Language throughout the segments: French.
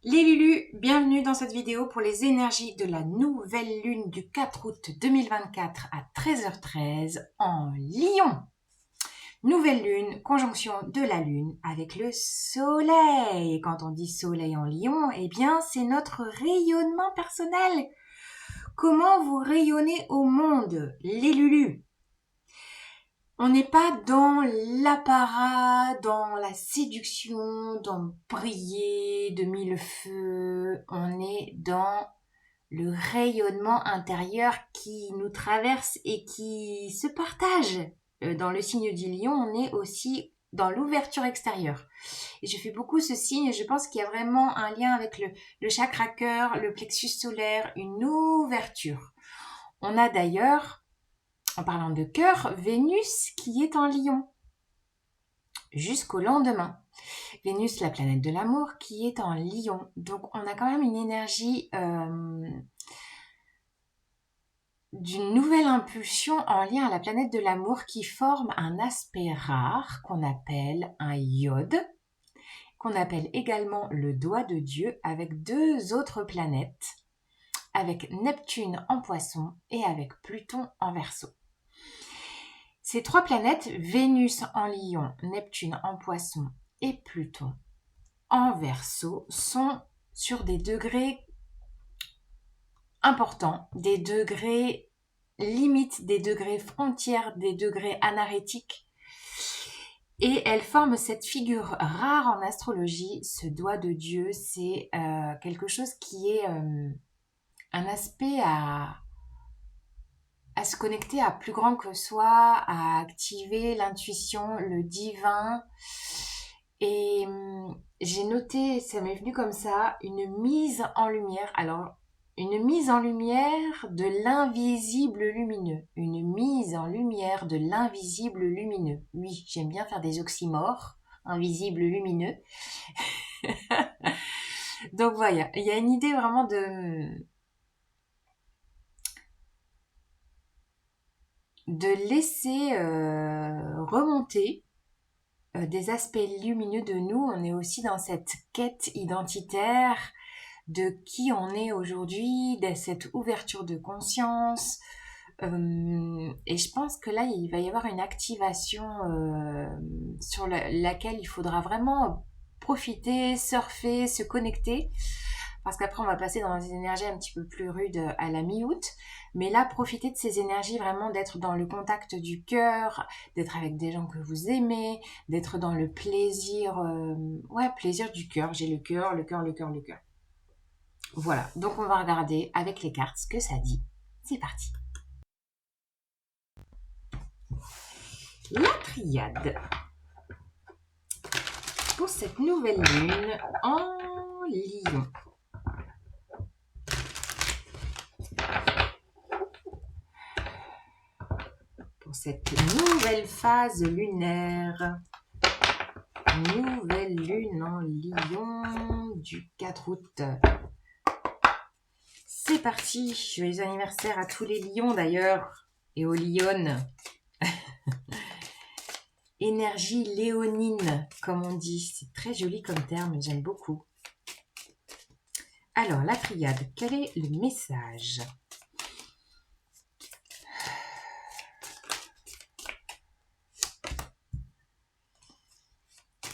Les Lulus, bienvenue dans cette vidéo pour les énergies de la nouvelle lune du 4 août 2024 à 13h13 en Lion. Nouvelle lune, conjonction de la lune avec le soleil. Et quand on dit soleil en Lion, eh bien c'est notre rayonnement personnel. Comment vous rayonnez au monde, les Lulus? On n'est pas dans l'apparat, dans la séduction, dans briller de mille feux. On est dans le rayonnement intérieur qui nous traverse et qui se partage. Dans le signe du lion, on est aussi dans l'ouverture extérieure. Et je fais beaucoup ce signe et je pense qu'il y a vraiment un lien avec le chakra cœur, le plexus solaire, une ouverture. On a d'ailleurs, en parlant de cœur, Vénus qui est en Lion jusqu'au lendemain. Vénus, la planète de l'amour, qui est en Lion. Donc on a quand même une énergie d'une nouvelle impulsion en lien à la planète de l'amour qui forme un aspect rare qu'on appelle un iode, qu'on appelle également le doigt de Dieu, avec deux autres planètes, avec Neptune en Poisson et avec Pluton en Verseau. Ces trois planètes, Vénus en Lion, Neptune en Poisson et Pluton en Verseau, sont sur des degrés importants, des degrés limites, des degrés frontières, des degrés anarétiques. Et elles forment cette figure rare en astrologie, ce doigt de Dieu. C'est quelque chose qui est un aspect à se connecter à plus grand que soi, à activer l'intuition, le divin. Et j'ai noté, ça m'est venu comme ça, une mise en lumière. Alors, une mise en lumière de l'invisible lumineux. Une mise en lumière de l'invisible lumineux. Oui, j'aime bien faire des oxymores. Invisible, lumineux. Donc voilà, il y a une idée vraiment de laisser remonter des aspects lumineux de nous. On est aussi dans cette quête identitaire de qui on est aujourd'hui, de cette ouverture de conscience. Et je pense que là, il va y avoir une activation sur laquelle il faudra vraiment profiter, surfer, se connecter. Parce qu'après, on va passer dans des énergies un petit peu plus rudes à la mi-août. Mais là, profitez de ces énergies, vraiment d'être dans le contact du cœur, d'être avec des gens que vous aimez, d'être dans le plaisir, plaisir du cœur. J'ai le cœur, le cœur, le cœur, le cœur. Voilà, donc on va regarder avec les cartes ce que ça dit. C'est parti. La triade. Pour cette nouvelle lune en Lion. Pour cette nouvelle phase lunaire. Nouvelle lune en Lion du 4 août. C'est parti. Joyeux anniversaire à tous les lions d'ailleurs. Et aux lionnes. Énergie léonine, comme on dit. C'est très joli comme terme, j'aime beaucoup. Alors, la triade, quel est le message?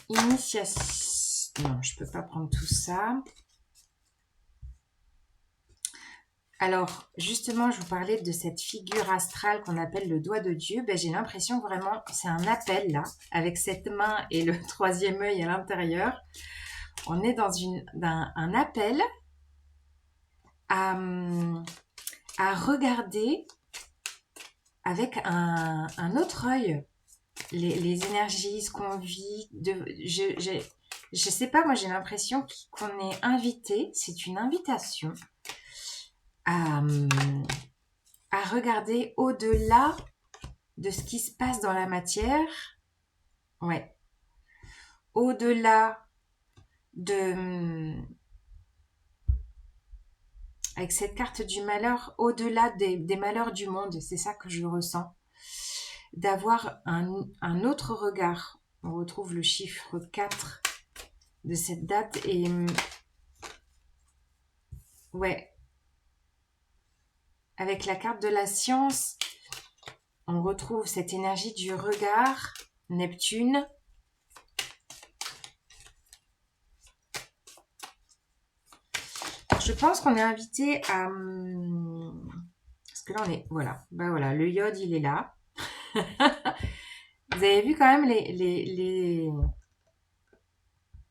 Initiation. Non, je ne peux pas prendre tout ça. Alors, justement, je vous parlais de cette figure astrale qu'on appelle le doigt de Dieu. Ben, j'ai l'impression vraiment que c'est un appel, là, avec cette main et le troisième œil à l'intérieur. On est dans un appel à regarder avec un autre œil les énergies, ce qu'on vit. Je sais pas, moi j'ai l'impression qu'on est invité, c'est une invitation à regarder au-delà de ce qui se passe dans la matière. Ouais. Au-delà de... avec cette carte du malheur, au-delà des malheurs du monde, c'est ça que je ressens. D'avoir un autre regard. On retrouve le chiffre 4 de cette date et Ouais, avec la carte de la science, on retrouve cette énergie du regard, Neptune. Je pense qu'on est invité à... Parce que là, on est... Voilà, bah voilà, le iode, il est là. Vous avez vu quand même les...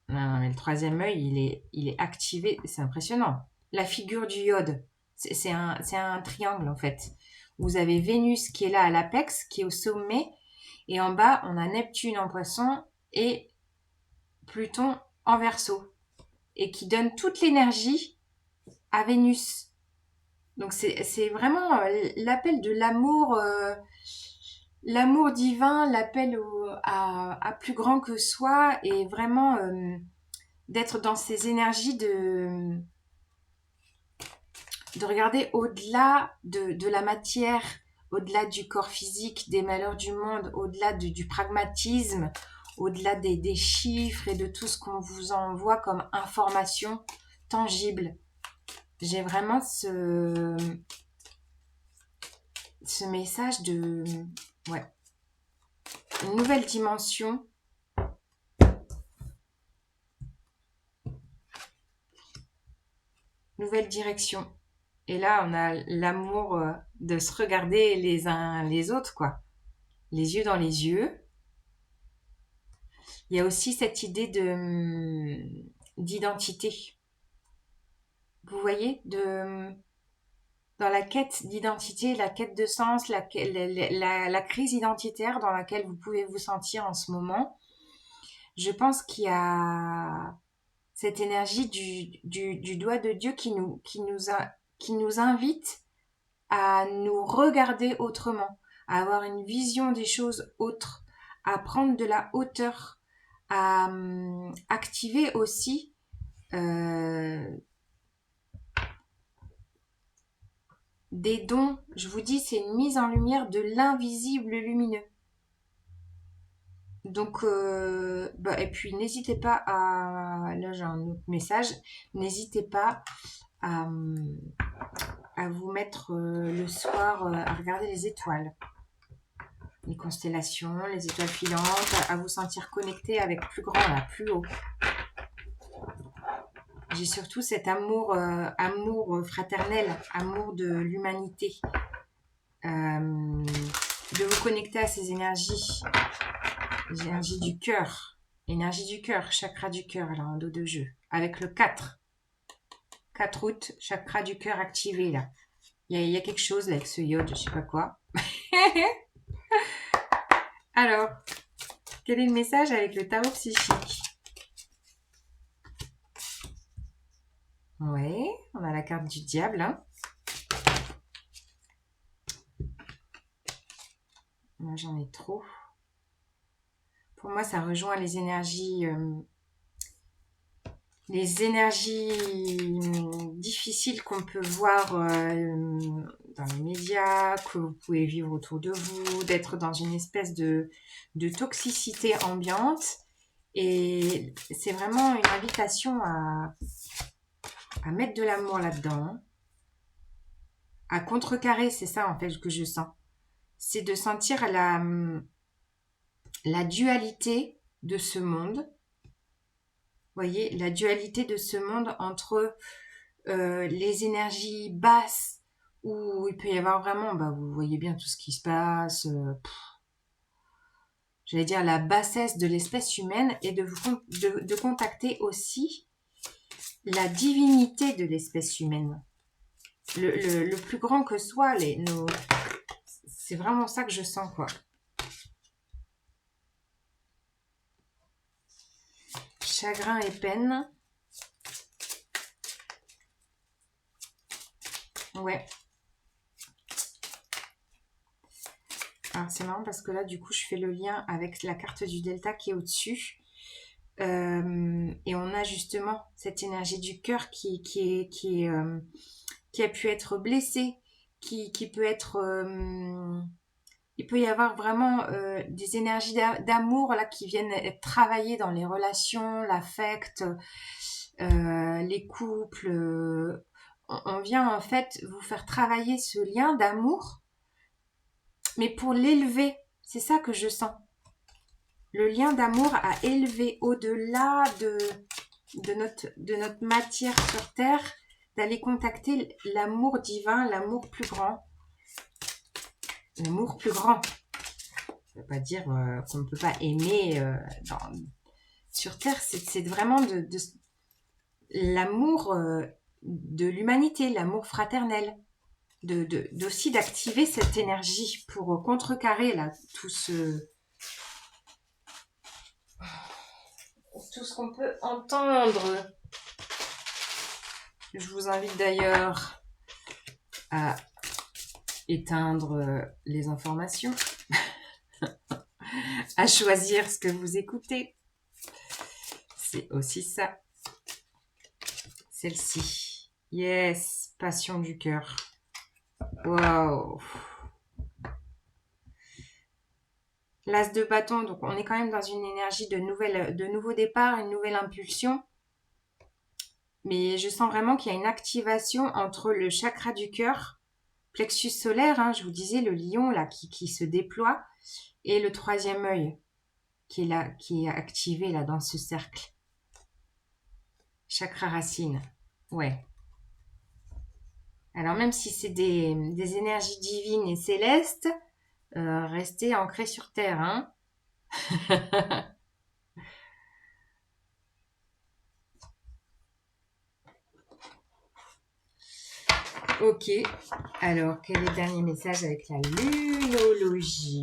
Non, mais le troisième œil, il est activé. C'est impressionnant. La figure du iode, c'est un triangle en fait. Vous avez Vénus qui est là à l'apex, qui est au sommet. Et en bas, on a Neptune en poisson et Pluton en verso. Et qui donne toute l'énergie à Vénus. Donc c'est vraiment l'appel de l'amour, l'amour divin, l'appel à plus grand que soi et vraiment d'être dans ces énergies de regarder au-delà de la matière, au-delà du corps physique, des malheurs du monde, au-delà du pragmatisme, au-delà des chiffres et de tout ce qu'on vous envoie comme information tangible. J'ai vraiment ce message de ouais, une nouvelle dimension, nouvelle direction. Et là, on a l'amour de se regarder les uns les autres, quoi. Les yeux dans les yeux. Il y a aussi cette idée d'identité. Vous voyez, dans la quête d'identité, la quête de sens, la crise identitaire dans laquelle vous pouvez vous sentir en ce moment. Je pense qu'il y a cette énergie du doigt de Dieu qui nous invite à nous regarder autrement, à avoir une vision des choses autres, à prendre de la hauteur, à activer aussi des dons. Je vous dis, c'est une mise en lumière de l'invisible lumineux. Donc, et puis n'hésitez pas à... Là, j'ai un autre message. N'hésitez pas à vous mettre le soir à regarder les étoiles, les constellations, les étoiles filantes, à vous sentir connecté avec plus grand, là, plus haut. J'ai surtout cet amour fraternel, amour de l'humanité, de vous connecter à ces énergies, les énergie du cœur, chakra du cœur, là, en dos de jeu, avec le 4 août, chakra du cœur activé, là. Il y a quelque chose là avec ce iode, je sais pas quoi. Alors, quel est le message avec le tarot psychique? Ouais, on a la carte du diable. Hein. Moi, j'en ai trop. Pour moi, ça rejoint les énergies difficiles qu'on peut voir dans les médias, que vous pouvez vivre autour de vous, d'être dans une espèce de toxicité ambiante. Et c'est vraiment une invitation à mettre de l'amour là-dedans, à contrecarrer, c'est ça en fait que je sens. C'est de sentir la dualité de ce monde. Vous voyez, la dualité de ce monde entre les énergies basses, où il peut y avoir vraiment, vous voyez bien tout ce qui se passe, j'allais dire la bassesse de l'espèce humaine, et de contacter aussi la divinité de l'espèce humaine. Le plus grand que soit, c'est vraiment ça que je sens, quoi. Chagrin et peine. Ouais. Alors, c'est marrant parce que là, du coup, je fais le lien avec la carte du delta qui est au-dessus. Et on a justement cette énergie du cœur qui a pu être blessée, qui peut être... il peut y avoir vraiment des énergies d'amour là qui viennent être travaillées dans les relations, l'affect, les couples. on vient en fait vous faire travailler ce lien d'amour, mais pour l'élever. C'est ça que je sens. Le lien d'amour à élever au-delà de notre matière sur Terre, d'aller contacter l'amour divin, l'amour plus grand. L'amour plus grand. Ça ne veut pas dire qu'on ne peut pas aimer sur Terre. C'est vraiment de l'amour de l'humanité, l'amour fraternel. Aussi d'activer cette énergie pour contrecarrer là, tout ce qu'on peut entendre. Je vous invite d'ailleurs à éteindre les informations, à choisir ce que vous écoutez. C'est aussi ça. Celle-ci. Yes, passion du cœur. Wow. L'as de bâton, donc on est quand même dans une énergie de nouveau départ, une nouvelle impulsion. Mais je sens vraiment qu'il y a une activation entre le chakra du cœur, plexus solaire, hein, je vous disais, le lion là qui se déploie, et le troisième œil qui est là, qui est activé là dans ce cercle. Chakra racine, ouais. Alors même si c'est des énergies divines et célestes, restez ancrés sur Terre, hein. Ok, alors quel est le dernier message avec la lunologie?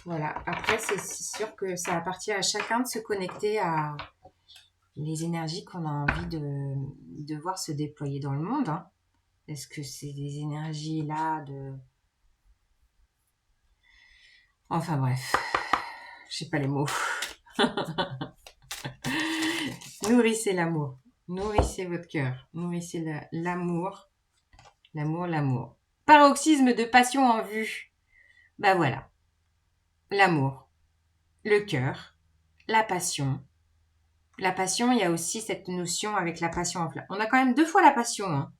Voilà, après c'est sûr que ça appartient à chacun de se connecter à les énergies qu'on a envie de voir se déployer dans le monde. Hein. Est-ce que c'est des énergies là de... Enfin bref, je sais pas les mots. Nourrissez l'amour, nourrissez votre cœur, nourrissez l'amour, l'amour. Paroxysme de passion en vue. Ben voilà, l'amour, le cœur, la passion. La passion, il y a aussi cette notion avec la passion en flamme. On a quand même 2 fois la passion. Hein.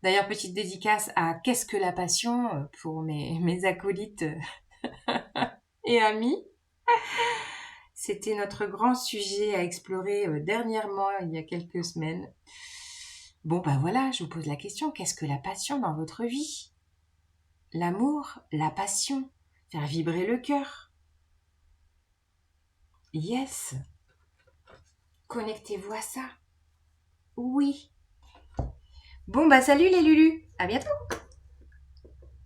D'ailleurs, petite dédicace à Qu'est-ce que la passion pour mes acolytes et amis. C'était notre grand sujet à explorer dernièrement, il y a quelques semaines. Bon, ben voilà, je vous pose la question, qu'est-ce que la passion dans votre vie? L'amour, la passion, faire vibrer le cœur. Yes. Connectez-vous à ça. Oui. Bon, bah salut les Lulus. À bientôt.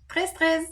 13-13.